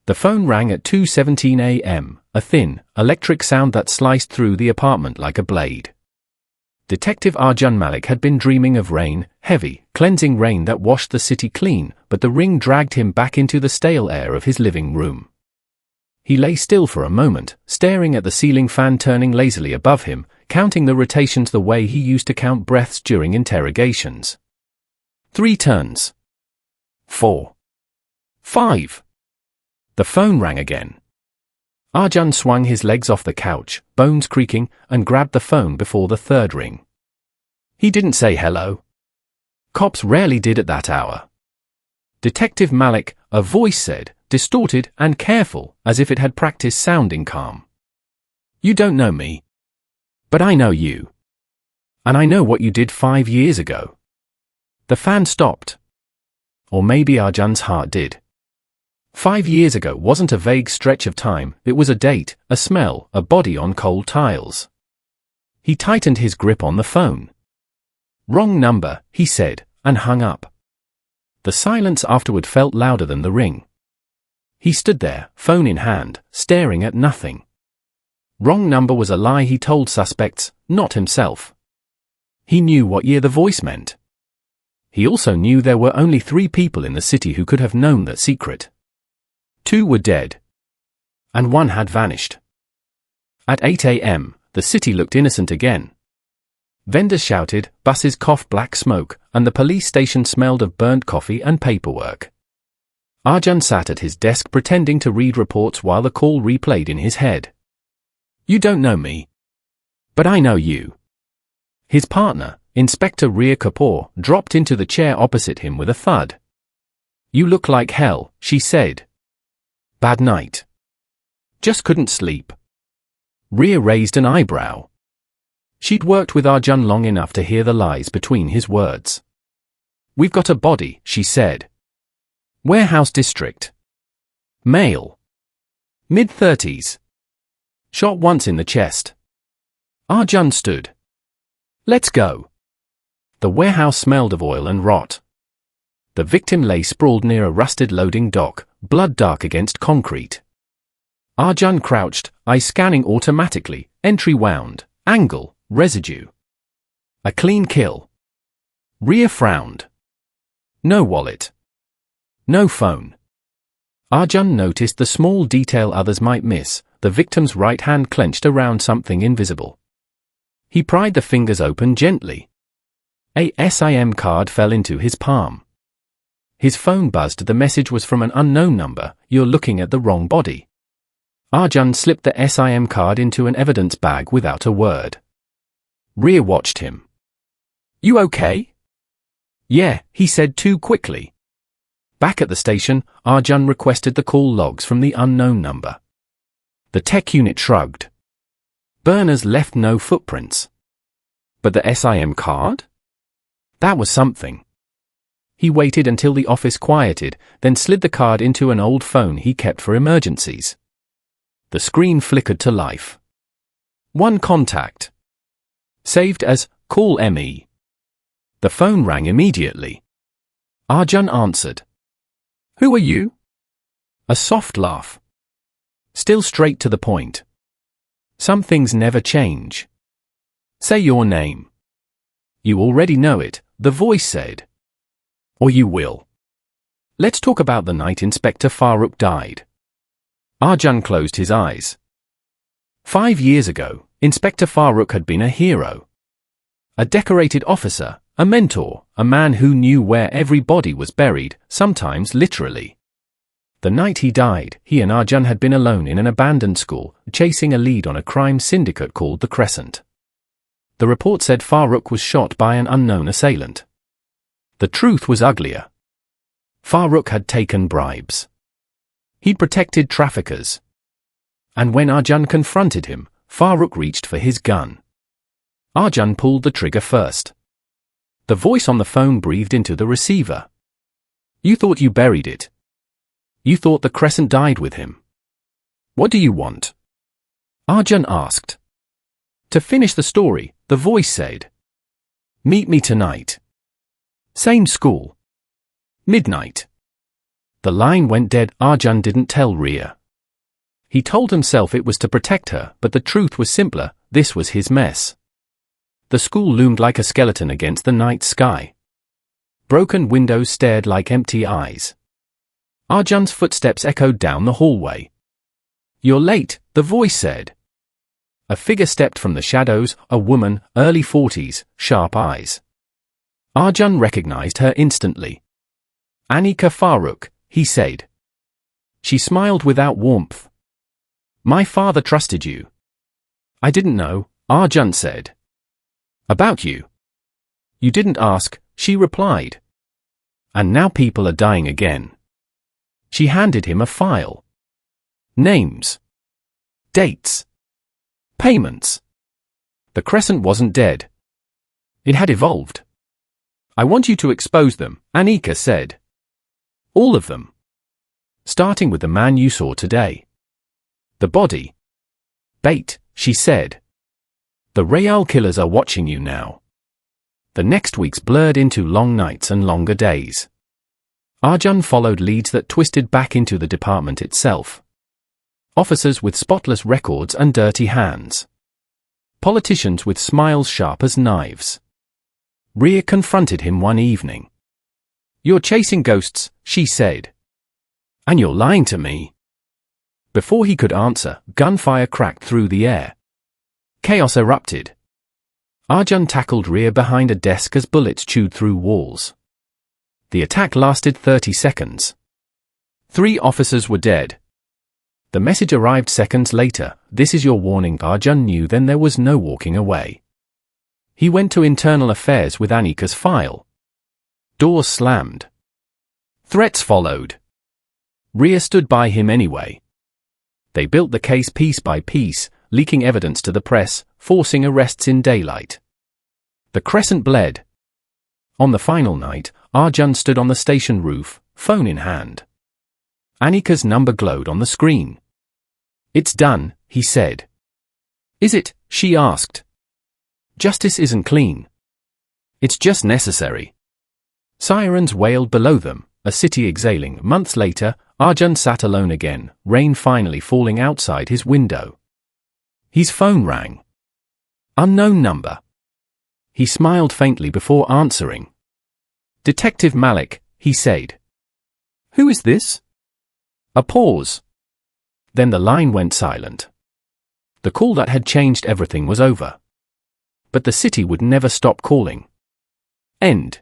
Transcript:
The phone rang at 2:17 a.m., a thin, electric sound that sliced through the apartment like a blade. Detective Arjun Malik had been dreaming of rain, heavy, cleansing rain that washed the city clean, but the ring dragged him back into the stale air of his living room. He lay still for a moment, staring at the ceiling fan turning lazily above him, counting the rotations the way he used to count breaths during interrogations. 3 turns. 4. 5. The phone rang again. Arjun swung his legs off the couch, bones creaking, and grabbed the phone before the 3rd ring. He didn't say hello. Cops rarely did at that hour. Detective Malik, a voice said, distorted and careful, as if it had practiced sounding calm. You don't know me. But I know you. And I know what you did 5 years ago. The fan stopped. Or maybe Arjun's heart did. 5 years ago wasn't a vague stretch of time, it was a date, a smell, a body on cold tiles. He tightened his grip on the phone. Wrong number, he said, and hung up. The silence afterward felt louder than the ring. He stood there, phone in hand, staring at nothing. Wrong number was a lie he told suspects, not himself. He knew what year the voice meant. He also knew there were only 3 people in the city who could have known that secret. 2 were dead. And 1 had vanished. At 8 a.m., the city looked innocent again. Vendors shouted, buses coughed black smoke, and the police station smelled of burnt coffee and paperwork. Arjun sat at his desk pretending to read reports while the call replayed in his head. You don't know me. But I know you. His partner, Inspector Rhea Kapoor, dropped into the chair opposite him with a thud. You look like hell, she said. Bad night. Just couldn't sleep. Rhea raised an eyebrow. She'd worked with Arjun long enough to hear the lies between his words. We've got a body, she said. Warehouse district. Male. Mid-30s. Shot once in the chest. Arjun stood. Let's go. The warehouse smelled of oil and rot. The victim lay sprawled near a rusted loading dock, blood dark against concrete. Arjun crouched, eyes scanning automatically, entry wound, angle, residue. A clean kill. Rhea frowned. No wallet. No phone. Arjun noticed the small detail others might miss, the victim's right hand clenched around something invisible. He pried the fingers open gently. A SIM card fell into his palm. His phone buzzed. The message was from an unknown number, you're looking at the wrong body. Arjun slipped the SIM card into an evidence bag without a word. Rhea watched him. You okay? Yeah, he said too quickly. Back at the station, Arjun requested the call logs from the unknown number. The tech unit shrugged. Burners left no footprints. But the SIM card? That was something. He waited until the office quieted, then slid the card into an old phone he kept for emergencies. The screen flickered to life. 1 contact. Saved as, call ME. The phone rang immediately. Arjun answered. Who are you? A soft laugh. Still straight to the point. Some things never change. Say your name. You already know it, the voice said. Or you will. Let's talk about the night Inspector Farooq died. Arjun closed his eyes. 5 years ago, Inspector Farooq had been a hero. A decorated officer, a mentor, a man who knew where every body was buried, sometimes literally. The night he died, he and Arjun had been alone in an abandoned school, chasing a lead on a crime syndicate called the Crescent. The report said Farooq was shot by an unknown assailant. The truth was uglier. Farooq had taken bribes. He'd protected traffickers. And when Arjun confronted him, Farooq reached for his gun. Arjun pulled the trigger first. The voice on the phone breathed into the receiver. You thought you buried it. You thought the Crescent died with him. What do you want? Arjun asked. To finish the story, the voice said. Meet me tonight. Same school. Midnight. The line went dead. Arjun didn't tell Ria. He told himself it was to protect her, but the truth was simpler. This was his mess. The school loomed like a skeleton against the night sky. Broken windows stared like empty eyes. Arjun's footsteps echoed down the hallway. "You're late," the voice said. A figure stepped from the shadows, a woman, early 40s, sharp eyes. Arjun recognized her instantly. "Anika Farooq," he said. She smiled without warmth. "My father trusted you." "I didn't know," Arjun said. "About you." "You didn't ask," she replied. "And now people are dying again." She handed him a file. Names. Dates. Payments. The crescent wasn't dead. It had evolved. "I want you to expose them," Anika said. "All of them. Starting with the man you saw today. The body." "Bait," she said. "The Rayal killers are watching you now." The next weeks blurred into long nights and longer days. Arjun followed leads that twisted back into the department itself. Officers with spotless records and dirty hands. Politicians with smiles sharp as knives. Ria confronted him one evening. "You're chasing ghosts," she said. "And you're lying to me." Before he could answer, gunfire cracked through the air. Chaos erupted. Arjun tackled Ria behind a desk as bullets chewed through walls. The attack lasted 30 seconds. 3 officers were dead. The message arrived seconds later. "This is your warning." Arjun knew then there was no walking away. He went to internal affairs with Anika's file. Doors slammed. Threats followed. Ria stood by him anyway. They built the case piece by piece, leaking evidence to the press, forcing arrests in daylight. The crescent bled. On the final night, Arjun stood on the station roof, phone in hand. Anika's number glowed on the screen. "It's done," he said. "Is it?" she asked. "Justice isn't clean. It's just necessary." Sirens wailed below them, a city exhaling. Months later, Arjun sat alone again, rain finally falling outside his window. His phone rang. Unknown number. He smiled faintly before answering. "Detective Malik," he said. "Who is this?" A pause. Then the line went silent. The call that had changed everything was over. But the city would never stop calling. End.